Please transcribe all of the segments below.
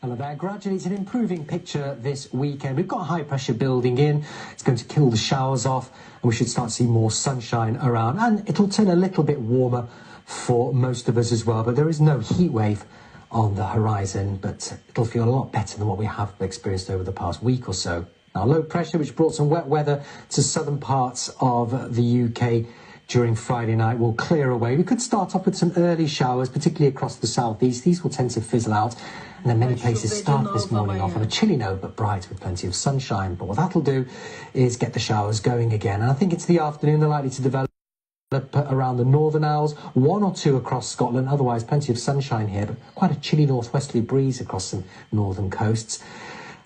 Hello there. Gradually, it's an improving picture this weekend. We've got high pressure building in. It's going to kill the showers off, and we should start to see more sunshine around. And it'll turn a little bit warmer for most of us as well. But there is no heat wave on the horizon, but it'll feel a lot better than what we have experienced over the past week or so. Now, low pressure, which brought some wet weather to southern parts of the UK during Friday night, will clear away. We could start off with some early showers, particularly across the southeast. These will tend to fizzle out, and then many places start this morning off on a chilly note, but bright with plenty of sunshine. But what that'll do is get the showers going again. And I think it's the afternoon they're likely to develop around the Northern Isles, one or two across Scotland. Otherwise, plenty of sunshine here, but quite a chilly northwesterly breeze across some northern coasts.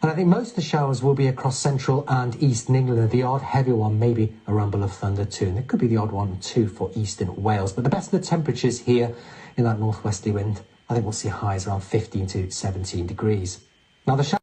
And I think most of the showers will be across central and eastern England. The odd heavy one, maybe a rumble of thunder too. And there could be the odd one too for eastern Wales. But the best of the temperatures here in that northwesterly wind, I think we'll see highs around 15 to 17 degrees. Now the showers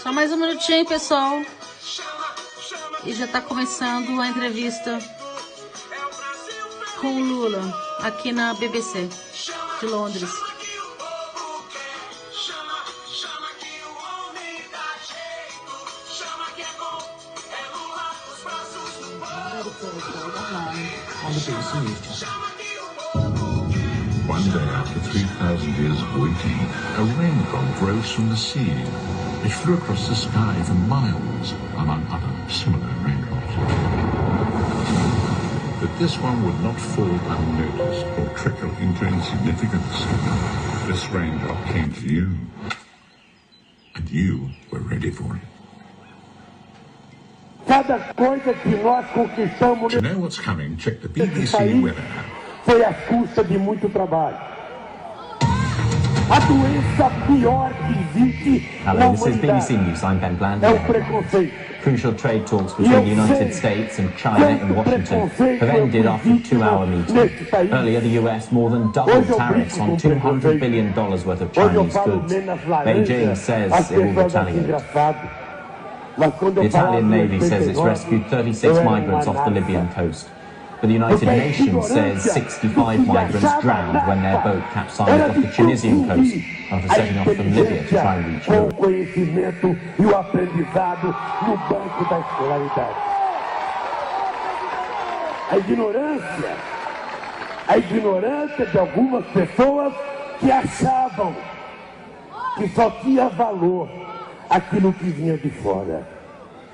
Só mais um minutinho, pessoal. E já está começando a entrevista com o Lula aqui na BBC de Londres. One day, after 3,000 years of waiting, a rainbow rose from the sea. It flew across the sky for miles, among other similar raindrops. But this one would not fall unnoticed or trickle into insignificance. This raindrop came to you, and you were ready for it. Cada coisa que nós conquistamos To know what's coming, check the BBC weather app. foi à custa de muito trabalho. A doença pior que existe na Hello, this is humanidade BBC News. I'm Ben Bland. é o preconceito. Crucial trade talks between the United States and China in Washington have ended after a 2-hour meeting. Earlier, the US more than doubled tariffs on $200 billion worth of Chinese goods. Beijing says it will retaliate. The Italian Navy says it's rescued 36 migrants off the Libyan coast. But the United Nations says 65 migrants drowned when their boat capsized off the Tunisian coast after setting off from Libya to try and reach Europe. O conhecimento e o aprendizado no banco da escolaridade. A ignorância de algumas pessoas que achavam que só tinha valor aquilo que vinha de fora.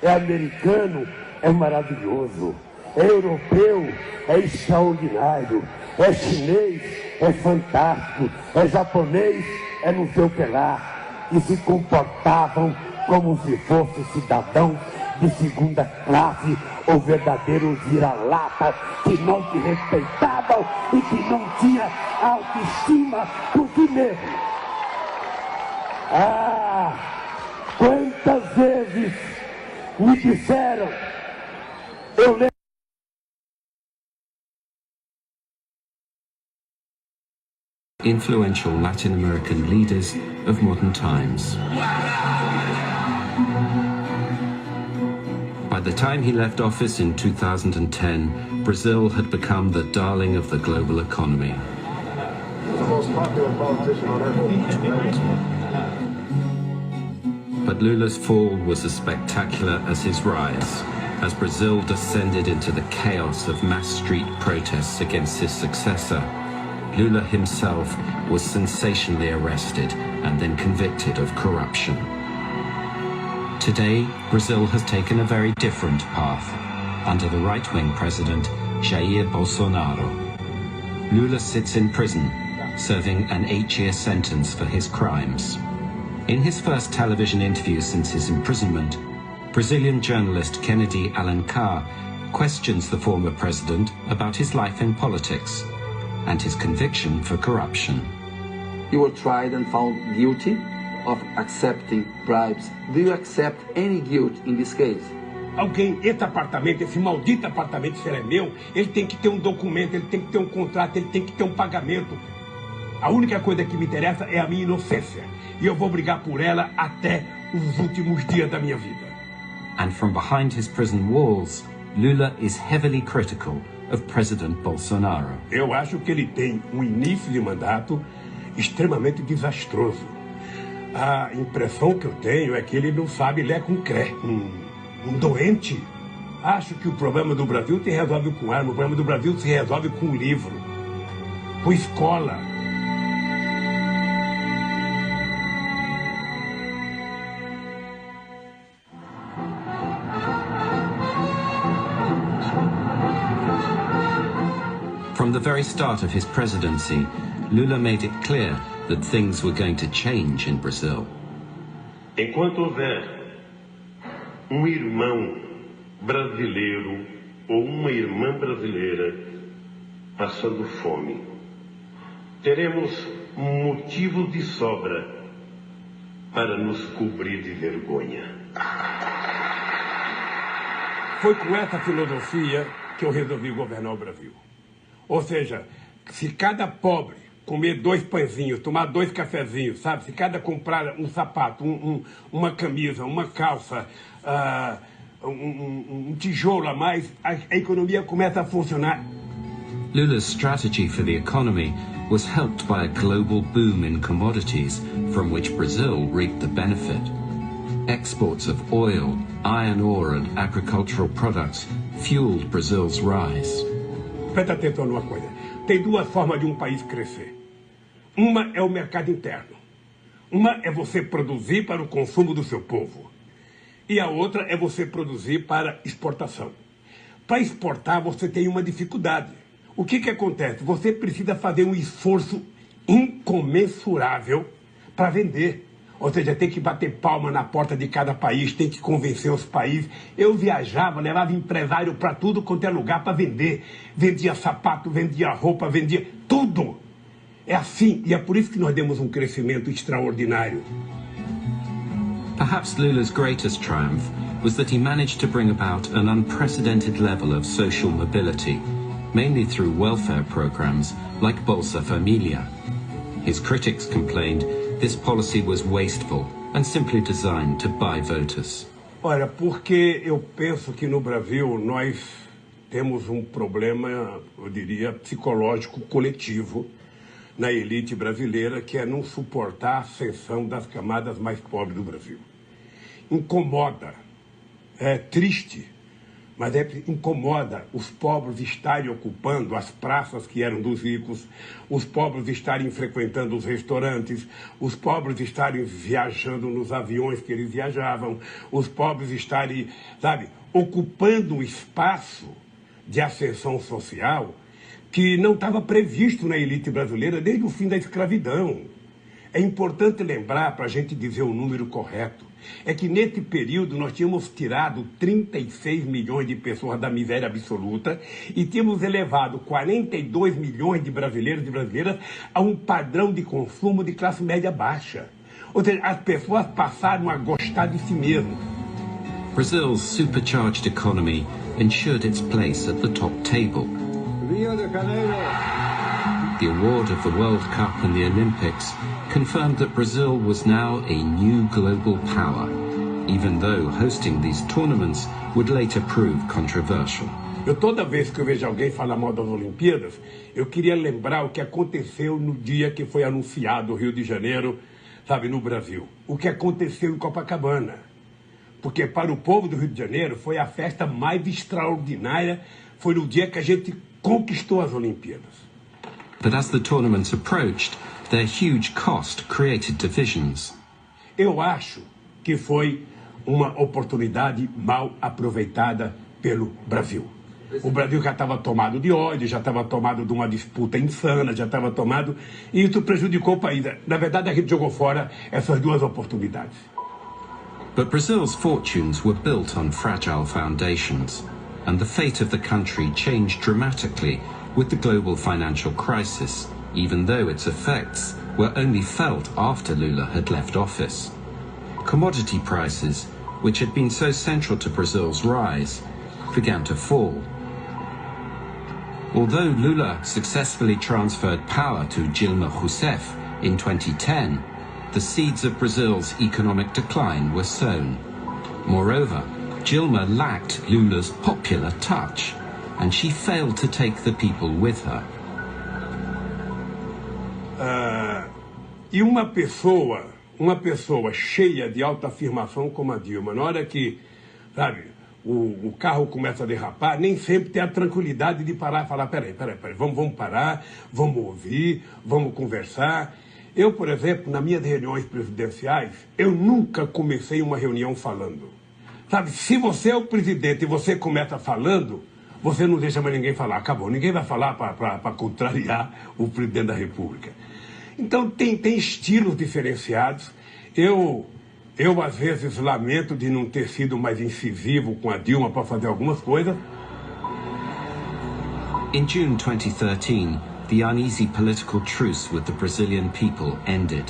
É americano, é maravilhoso. É europeu, é extraordinário. É chinês, é fantástico. É japonês, é não sei o que lá. E se comportavam como se fossem cidadãos de segunda classe ou verdadeiros vira-latas que não se respeitavam e que não tinham autoestima por si mesmo. Ah, quantas vezes me disseram, eu lembro. Influential Latin American leaders of modern times. By the time he left office in 2010, Brazil had become the darling of the global economy. The most popular politician on earth. But Lula's fall was as spectacular as his rise, as Brazil descended into the chaos of mass street protests against his successor. Lula himself was sensationally arrested and then convicted of corruption. Today, Brazil has taken a very different path under the right-wing president, Jair Bolsonaro. Lula sits in prison, serving an 8-year sentence for his crimes. In his first television interview since his imprisonment, Brazilian journalist Kennedy Alencar questions the former president about his life in politics and his conviction for corruption. You were tried and found guilty of accepting bribes. Do you accept any guilt in this case? Alguém, esse apartamento, esse maldito apartamento, se ele é meu, ele tem que ter um documento, ele tem que ter um contrato, ele tem que ter um pagamento. A única coisa que me interessa é a minha inocência. E eu vou brigar por ela até os últimos dias da minha vida. And from behind his prison walls, Lula is heavily critical of President Bolsonaro. Eu acho que ele tem um início de mandato extremamente desastroso. A impressão que eu tenho é que ele não sabe ler com cré. Um doente. Acho que o problema do Brasil se resolve com arma, o problema do Brasil se resolve com livro, com escola. From the very start of his presidency, Lula made it clear that things were going to change in Brazil. Enquanto houver irmão brasileiro ou uma irmã brasileira passando fome, teremos motivos de sobra para nos cobrir de vergonha. Foi com essa filosofia que eu resolvi governar o Brasil. Ou seja, se cada pobre comer 2 pãezinhos, tomar 2 cafezinhos, sabe? Se cada comprar um sapato, uma camisa, uma calça, um tijolo a mais, a economia começa a funcionar. Lula's strategy for the economy was helped by a global boom in commodities from which Brazil reaped the benefit. Exports of oil, iron ore and agricultural products fueled Brazil's rise. Presta atenção numa coisa. Tem 2 formas de um país crescer. Uma é o mercado interno. Uma é você produzir para o consumo do seu povo. E a outra é você produzir para exportação. Para exportar, você tem uma dificuldade. O que acontece? Você precisa fazer um esforço incomensurável para vender. Ou seja, tem que bater palma na porta de cada país, tem que convencer os países. Eu viajava, levava empresário para tudo quanto é lugar para vender. Vendia sapato, vendia roupa, vendia tudo. É assim, e é por isso que nós demos um crescimento extraordinário. Perhaps Lula's greatest triumph was that he managed to bring about an unprecedented level of social mobility, mainly through welfare programs like Bolsa Familia. His critics complained this policy was wasteful and simply designed to buy voters. Olha, porque eu penso que no Brasil nós temos um problema, eu diria, psicológico coletivo na elite brasileira, que é não suportar a ascensão das camadas mais pobres do Brasil. Incomoda, é triste, mas incomoda os pobres estarem ocupando as praças que eram dos ricos, os pobres estarem frequentando os restaurantes, os pobres estarem viajando nos aviões que eles viajavam, os pobres estarem, sabe, ocupando um espaço de ascensão social que não estava previsto na elite brasileira desde o fim da escravidão. É importante lembrar, para a gente dizer o número correto, é que nesse período nós tínhamos tirado 36 milhões de pessoas da miséria absoluta e tínhamos elevado 42 milhões de brasileiros e brasileiras a um padrão de consumo de classe média baixa. Ou seja, as pessoas passaram a gostar de si mesmo. Brazil's supercharged economy ensured its place at the top table. Rio de Janeiro. The award of the World Cup and the Olympics confirmed that Brazil was now a new global power, even though hosting these tournaments would later prove controversial. Toda vez que eu vejo alguém falar mal das Olimpíadas, eu queria lembrar o que aconteceu no dia que foi anunciado o Rio de Janeiro, sabe, no Brasil. O que aconteceu em Copacabana. Porque para o povo do Rio de Janeiro foi a festa mais extraordinária, foi no dia que a gente conquistou as Olimpíadas. But as the tournaments approached, their huge cost created divisions. Eu acho que foi uma oportunidade mal aproveitada pelo Brasil. O Brasil já estava tomado de ódio, já estava tomado de uma disputa insana, já estava tomado... E isso prejudicou o país. Na verdade, a gente jogou fora essas duas oportunidades. But Brazil's fortunes were built on fragile foundations, and the fate of the country changed dramatically with the global financial crisis, even though its effects were only felt after Lula had left office. Commodity prices, which had been so central to Brazil's rise, began to fall. Although Lula successfully transferred power to Dilma Rousseff in 2010, the seeds of Brazil's economic decline were sown. Moreover, Dilma lacked Lula's popular touch, and she failed to take the people with her. E uma pessoa cheia de autoafirmação como a Dilma, na hora que, sabe, o carro começa a derrapar, nem sempre tem a tranquilidade de parar e falar, peraí, vamos parar, vamos ouvir, vamos conversar. Eu, por exemplo, nas minhas reuniões presidenciais, eu nunca comecei uma reunião falando. Sabe, se você é o presidente e você começa falando, você não deixa mais ninguém falar, acabou. Ninguém vai falar para contrariar o presidente da República. Então, tem estilos diferenciados. Eu, às vezes, lamento de não ter sido mais incisivo com a Dilma para fazer algumas coisas. In June 2013, the uneasy political truce with the Brazilian people ended.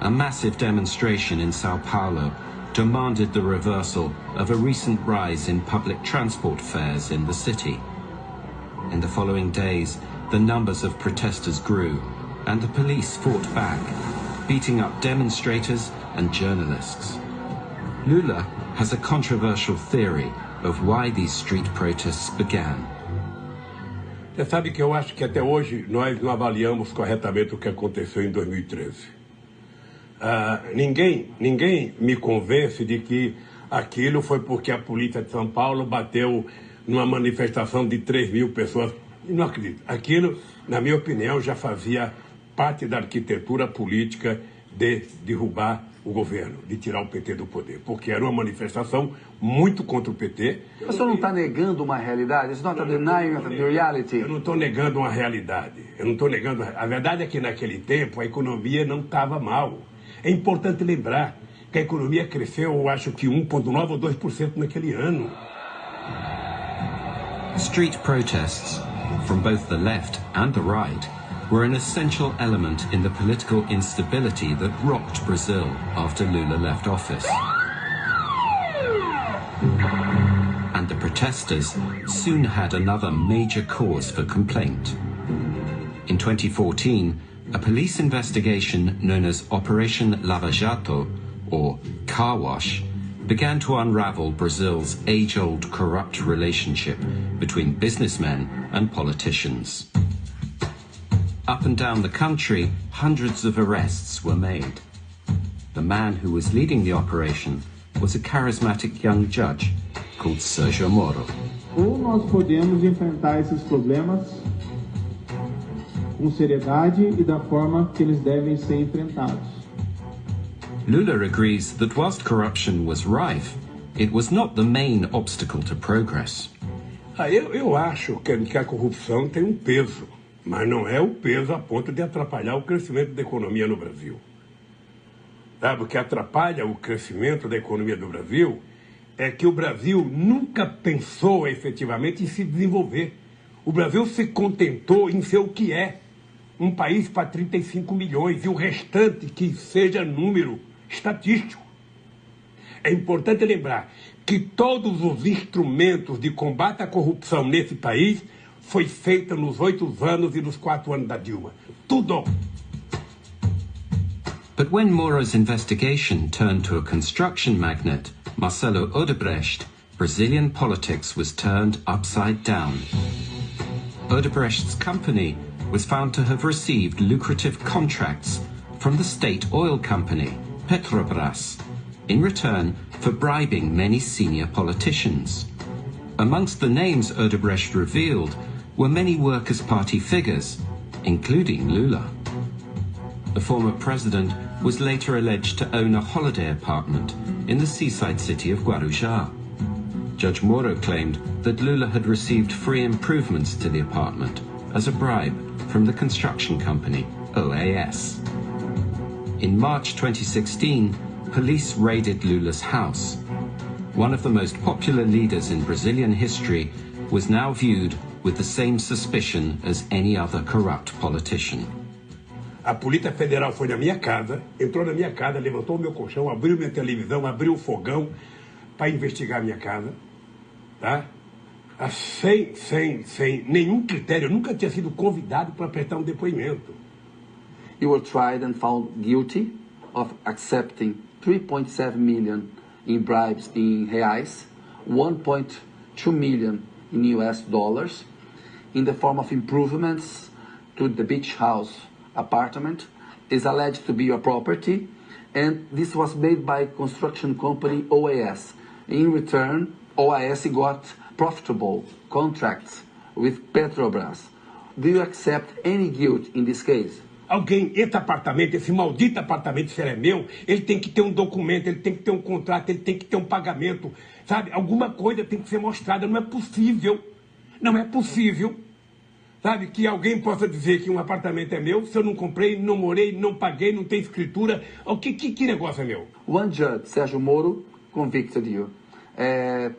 A massive demonstration in Sao Paulo demanded the reversal of a recent rise in public transport fares in the city. In the following days, the numbers of protesters grew, and the police fought back, beating up demonstrators and journalists. Lula has a controversial theory of why these street protests began. Você sabe que eu acho que até hoje nós não avaliamos corretamente o que aconteceu em 2013. Ninguém me convence de que aquilo foi porque a polícia de São Paulo bateu numa manifestação de 3.000 pessoas. Não acredito. Aquilo, na minha opinião, já fazia parte da arquitetura política de derrubar o governo, de tirar o PT do poder, porque era uma manifestação muito contra o PT. O senhor não está negando uma realidade? It's not denying the reality. Eu não estou negando uma realidade. Eu não estou negando. A verdade é que naquele tempo a economia não estava mal. É importante lembrar que a economia cresceu, eu acho que 1,9% ou 2% naquele ano. Street protests, from both the left and the right, were an essential element in the political instability that rocked Brazil after Lula left office. And the protesters soon had another major cause for complaint. In 2014, a police investigation known as Operation Lava Jato, or Car Wash, began to unravel Brazil's age-old corrupt relationship between businessmen and politicians. Up and down the country, hundreds of arrests were made. The man who was leading the operation was a charismatic young judge called Sergio Moro. Ou nós podemos enfrentar esses problemas com seriedade e da forma que eles devem ser enfrentados. Lula agrees that whilst corruption was rife, it was not the main obstacle to progress. Eu acho que a corrupção tem um peso, mas não é o peso a ponto de atrapalhar o crescimento da economia no Brasil. Sabe, o que atrapalha o crescimento da economia do Brasil é que o Brasil nunca pensou efetivamente em se desenvolver. O Brasil se contentou em ser o que é. um país para 35 milhões e o restante que seja número estatístico. É importante lembrar que todos os instrumentos de combate à corrupção nesse país foi feita nos 8 anos e nos 4 anos da Dilma. Tudo. But when Moro's investigation turned to a construction magnate, Marcelo Odebrecht, Brazilian politics was turned upside down. Odebrecht's company was found to have received lucrative contracts from the state oil company, Petrobras, in return for bribing many senior politicians. Amongst the names Odebrecht revealed were many Workers' Party figures, including Lula. The former president was later alleged to own a holiday apartment in the seaside city of Guarujá. Judge Moro claimed that Lula had received free improvements to the apartment as a bribe from the construction company OAS. In March 2016, police raided Lula's house. One of the most popular leaders in Brazilian history was now viewed with the same suspicion as any other corrupt politician. A Polícia Federal foi na minha casa, entrou na minha casa, levantou o meu colchão, abriu minha televisão, abriu o fogão para investigar a minha casa, tá? Sem nenhum critério. Eu nunca tinha sido convidado para prestar um depoimento. You were tried and found guilty of accepting 3.7 million in bribes in reais, 1.2 million in US dollars, in the form of improvements to the beach house apartment, is alleged to be your property, and this was made by construction company OAS. In return, OAS got profitable contracts with Petrobras. Do you accept any guilt in this case? Alguém, esse apartamento, esse maldito apartamento, se ele é meu, ele tem que ter um documento, ele tem que ter um contrato, ele tem que ter um pagamento, sabe? Alguma coisa tem que ser mostrada. Não é possível, sabe, que alguém possa dizer que um apartamento é meu se eu não comprei, não morei, não paguei, não tem escritura. Que negócio é meu? One judge, Sérgio Moro, convicted you.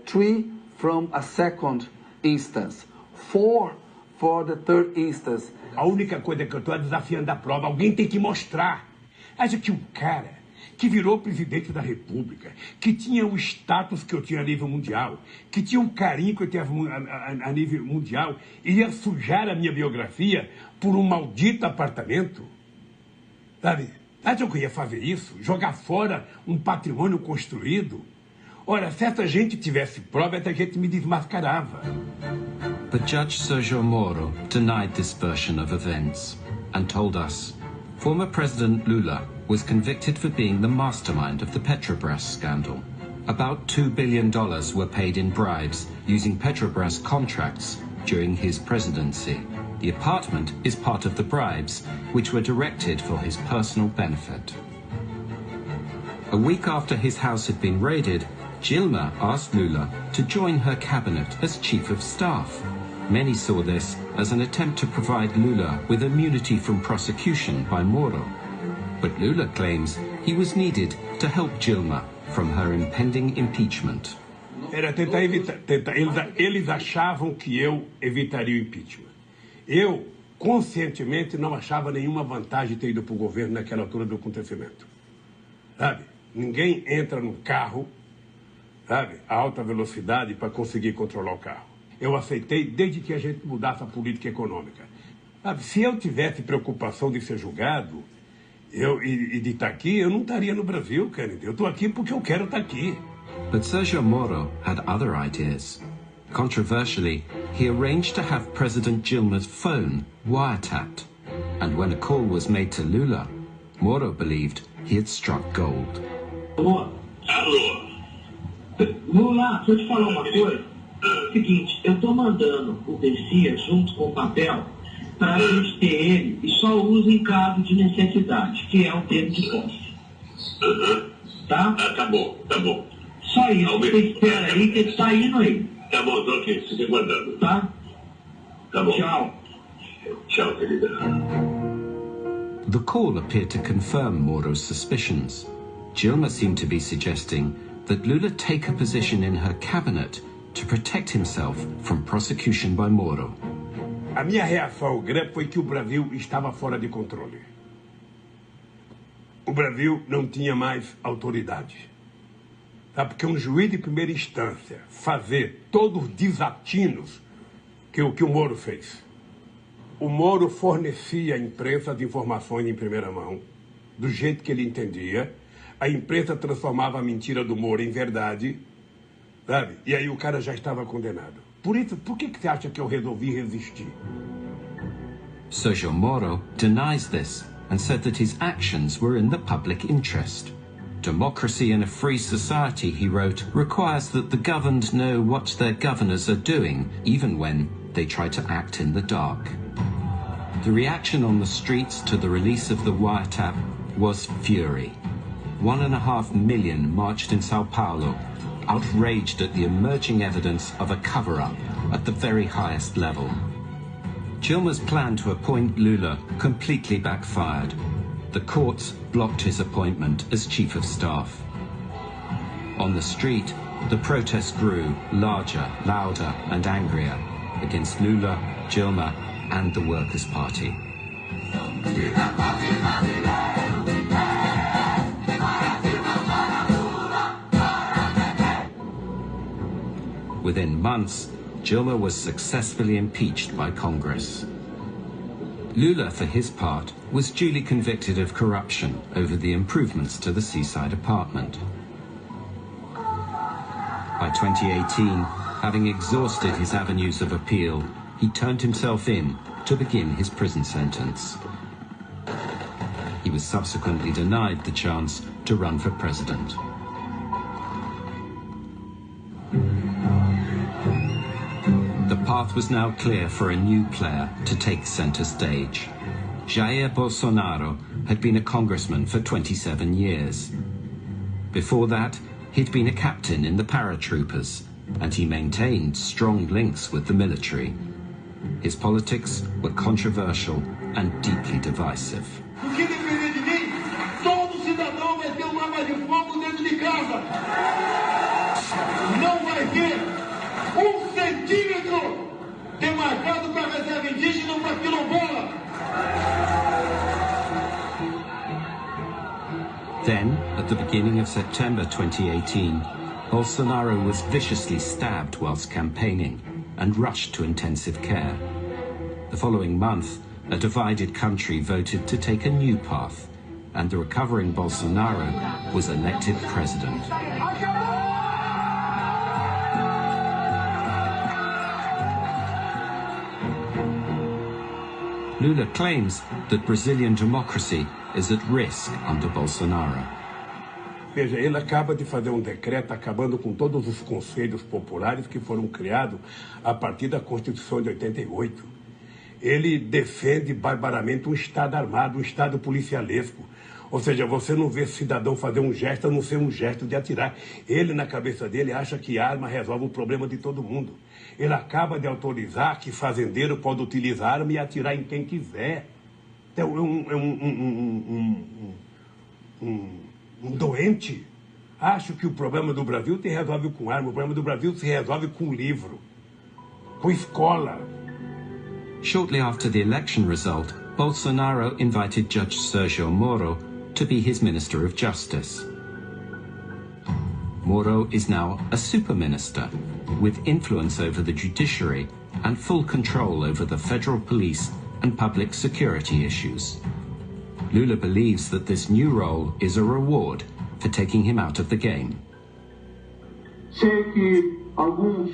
3 from a second instance. 4 for the third instance. A única coisa que eu estou desafiando a prova, alguém tem que mostrar. Acha que um cara que virou presidente da República, que tinha o status que eu tinha a nível mundial, que tinha um carinho que eu tinha a nível mundial, ia sujar a minha biografia por um maldito apartamento? Sabe? Acha que eu ia fazer isso? Jogar fora um patrimônio construído? Ora, se essa gente tivesse prova, essa gente me desmascarava. But Judge Sérgio Moro denied this version of events and told us former President Lula was convicted for being the mastermind of the Petrobras scandal. About $2 billion were paid in bribes using Petrobras contracts during his presidency. The apartment is part of the bribes, which were directed for his personal benefit. A week after his house had been raided, Dilma asked Lula to join her cabinet as chief of staff. Many saw this as an attempt to provide Lula with immunity from prosecution by Moro. But Lula claims he was needed to help Dilma from her impending impeachment. Era tentar evitar. Eles achavam que eu evitaria o impeachment. Eu, conscientemente, não achava nenhuma vantagem ter ido para o governo naquela altura do acontecimento. Sabe? Ninguém entra num carro, sabe, a alta velocidade para conseguir controlar o carro. Eu aceitei desde que a gente mudasse a política econômica. Sabe, se eu tivesse preocupação de ser julgado e de estar aqui, eu não estaria no Brasil, Kennedy. Eu estou aqui porque eu quero estar aqui. But Sérgio Moro had other ideas. Controversially, he arranged to have President Dilma's phone wiretapped. And when a call was made to Lula, Moro believed he had struck gold. Alô? Lula, deixa eu te falar uma coisa. Seguinte, eu estou mandando o Garcia junto com o papel para a gente ter ele e só usa em caso de necessidade, que é o termo de posse. Tá? Tá bom. Só isso, você espera aí que ele está indo aí. Tá bom, tô aqui, fique aguardando. Tá? Tá bom. Tchau, querida. The call appeared to confirm Moro's suspicions. Dilma seemed to be suggesting that Lula take a position in her cabinet to protect himself from prosecution by Moro. A minha reação grande foi que o Brasil estava fora de controle. O Brasil não tinha mais autoridade. Sabe? Porque um juiz de primeira instância fazer todos os desatinos que o Moro fez. O Moro fornecia à imprensa as informações em primeira mão, do jeito que ele entendia. A imprensa transformava a mentira do Moro em verdade, sabe? E aí o cara já estava condenado. Por isso, por que você acha que eu resolvi resistir? Sergio Moro denies this and said that his actions were in the public interest. Democracy in a free society, he wrote, requires that the governed know what their governors are doing, even when they try to act in the dark. The reaction on the streets to the release of the wiretap was fury. 1.5 million marched in Sao Paulo, outraged at the emerging evidence of a cover-up at the very highest level. Dilma's plan to appoint Lula completely backfired. The courts blocked his appointment as chief of staff. On the street, the protest grew larger, louder and angrier against Lula, Dilma and the Workers' Party. Within months, Dilma was successfully impeached by Congress. Lula, for his part, was duly convicted of corruption over the improvements to the seaside apartment. By 2018, having exhausted his avenues of appeal, he turned himself in to begin his prison sentence. He was subsequently denied the chance to run for president. The path was now clear for a new player to take center stage. Jair Bolsonaro had been a congressman for 27 years. Before that, he'd been a captain in the paratroopers, and he maintained strong links with the military. His politics were controversial and deeply divisive. O que depender de mim, todo cidadão vai ter uma arma de fogo dentro de casa. Não vai ter centímetro demarcado para reserva indígena ou para quilombola. Then, at the beginning of September 2018, Bolsonaro was viciously stabbed whilst campaigning and rushed to intensive care. The following month, a divided country voted to take a new path, and the recovering Bolsonaro was elected president. Lula claims that Brazilian democracy is at risk under Bolsonaro. Veja, ele acaba de fazer um decreto acabando com todos os conselhos populares que foram criados a partir da Constituição de 88. Ele defende barbaramente um Estado armado, um Estado policialesco. Ou seja, você não vê cidadão fazer um gesto a não ser um gesto de atirar. Ele, na cabeça dele, acha que arma resolve o problema de todo mundo. Ele acaba de autorizar que fazendeiro pode utilizar arma e atirar em quem quiser. É um doente. Acho que o problema do Brasil se resolve com arma. O problema do Brasil se resolve com livro, com escola. Shortly after the election result, Bolsonaro invited Judge Sergio Moro to be his Minister of Justice. Moro is now a super minister, with influence over the judiciary and full control over the federal police and public security issues. Lula believes that this new role is a reward for taking him out of the game. Sei que alguns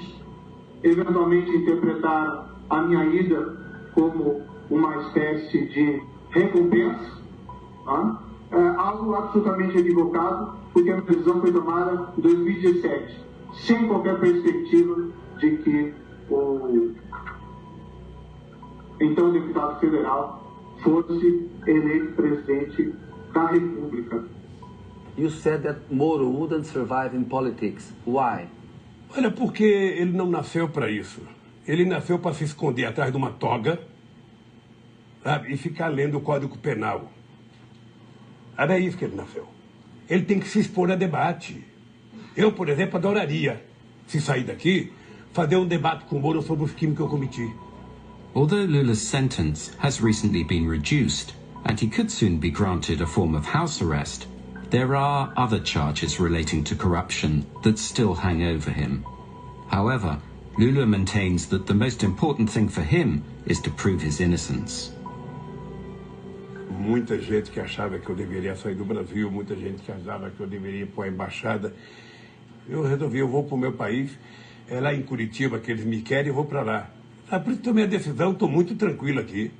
eventualmente interpretaram a minha ida como uma espécie de recompensa, algo absolutamente equivocado, porque a decisão foi tomada em 2017, sem qualquer perspectiva de que o então deputado federal fosse eleito presidente da República. You said that Moro wouldn't survive in politics. Why? Olha, porque ele não nasceu para isso. Ele nasceu para se esconder atrás de uma toga, sabe, e ficar lendo o Código Penal. É isso que ele nasceu. Ele tem que se expor a debate. Eu, por exemplo, adoraria, se sair daqui, fazer um debate com o Moro sobre os crimes que eu cometi. Although Lula's sentence has recently been reduced, and he could soon be granted a form of house arrest, there are other charges relating to corruption that still hang over him. However, Lula maintains that the most important thing for him is to prove his innocence. Muita gente que achava que eu deveria sair do Brasil, muita gente que achava que eu deveria ir para a embaixada. Eu resolvi, eu vou para o meu país, é lá em Curitiba que eles me querem, eu vou para lá. Por isso tomei a decisão, estou muito tranquilo aqui.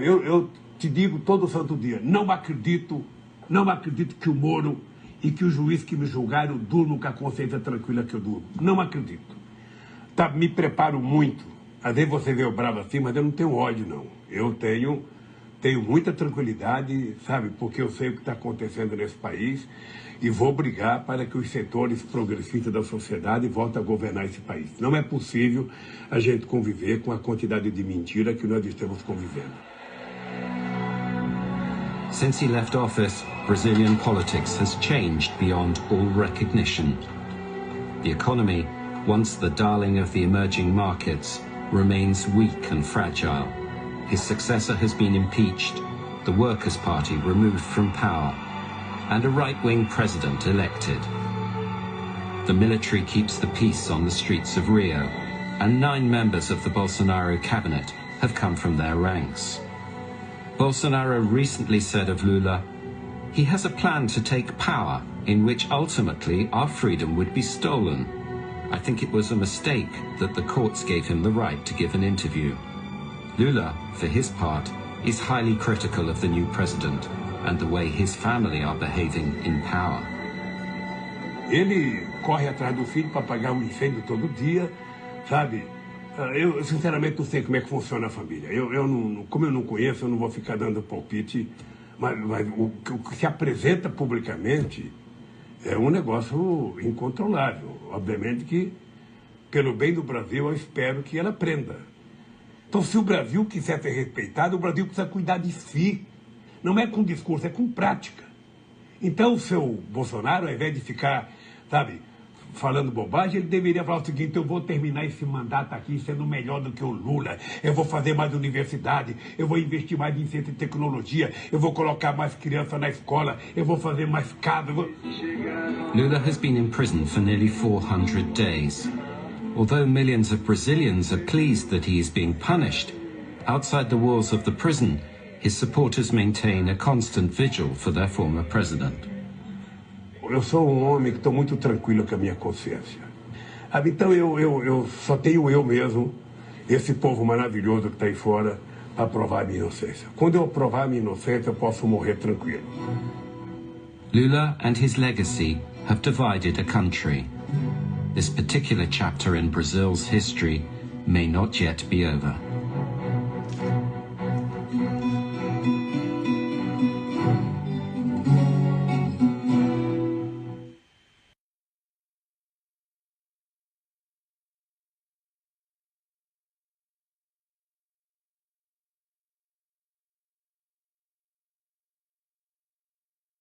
Eu te digo todo santo dia, não acredito que o Moro e que o juiz que me julgaram durmam com a consciência tranquila que eu durmo. Não acredito. Me preparo muito. Às vezes você vê eu bravo assim, mas eu não tenho ódio, não. Eu tenho muita tranquilidade, sabe? Porque eu sei o que está acontecendo nesse país e vou brigar para que os setores progressistas da sociedade voltem a governar esse país. Não é possível a gente conviver com a quantidade de mentira que nós estamos convivendo. Since he left office, Brazilian politics has changed beyond all recognition. The economy, once the darling of the emerging markets, remains weak and fragile. His successor has been impeached, the Workers' Party removed from power, and a right-wing president elected. The military keeps the peace on the streets of Rio, and 9 members of the Bolsonaro cabinet have come from their ranks. Bolsonaro recently said of Lula, he has a plan to take power in which ultimately our freedom would be stolen. I think it was a mistake that the courts gave him the right to give an interview. Lula, for his part, is highly critical of the new president and the way his family are behaving in power. Ele corre atrás do filho para apagar um incêndio todo dia, sabe? Eu sinceramente não sei como é que funciona a família. Como eu não conheço, eu não vou ficar dando palpite, mas o que se apresenta publicamente é um negócio incontrolável. Obviamente que, pelo bem do Brasil, eu espero que ela aprenda. Então, se o Brasil quiser ser respeitado, o Brasil precisa cuidar de si. Não é com discurso, é com prática. Então, o seu Bolsonaro, ao invés de ficar, sabe, falando bobagem, ele deveria falar o seguinte: eu vou terminar esse mandato aqui sendo melhor do que o Lula, eu vou fazer mais universidade, eu vou investir mais em ciência e tecnologia, eu vou colocar mais criança na escola, eu vou fazer mais casa. Lula has been in prison for nearly 400 days. Although millions of Brazilians are pleased that he is being punished, outside the walls of the prison, his supporters maintain a constant vigil for their former president. Eu sou um homem que estou muito tranquilo com a minha consciência. Então eu só tenho eu mesmo, esse povo maravilhoso que está aí fora, para provar a minha inocência. Quando eu provar a minha inocência, eu posso morrer tranquilo. Lula and his legacy have divided a country. This particular chapter in Brazil's history may not yet be over.